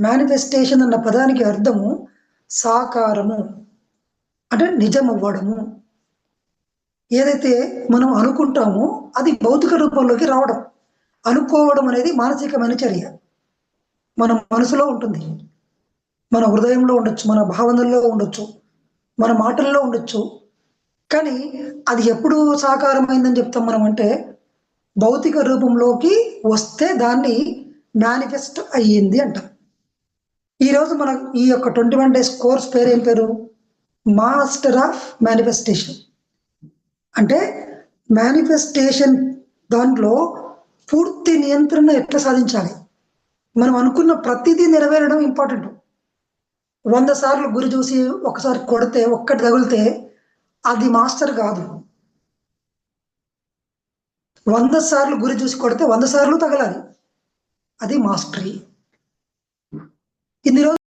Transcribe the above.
Manifestation అన్న పదానికి అర్థము సాకారము, అంటే నిజం అవ్వడము. ఏదైతే మనం అనుకుంటామో అది భౌతిక రూపంలోకి రావడం. అనుకోవడం అనేది మానసికమైన చర్య. మన మనసులో ఉంటుంది, మన హృదయంలో ఉండొచ్చు, మన భావనల్లో ఉండొచ్చు, మన మాటల్లో ఉండొచ్చు. కానీ అది ఎప్పుడు సాకారమైందని చెప్తాం మనం అంటే, భౌతిక రూపంలోకి వస్తే దాన్ని మేనిఫెస్ట్ అయ్యింది అంటాం. ఈరోజు మన ఈ యొక్క 21 డేస్ కోర్స్ పేరు ఏం పేరు? Master of manifestation. అంటే మేనిఫెస్టేషన్ దాంట్లో పూర్తి నియంత్రణ ఎట్లా సాధించాలి, మనం అనుకున్న ప్రతిదీ నెరవేరడం ఇంపార్టెంట్. 100 సార్లు గురి చూసి ఒకసారి కొడితే, ఒక్కటి తగిలితే అది మాస్టర్ కాదు. 100 సార్లు గురి చూసి కొడితే 100 సార్లు తగలాలి, అది మాస్టరీ. ఇన్ని రోజులు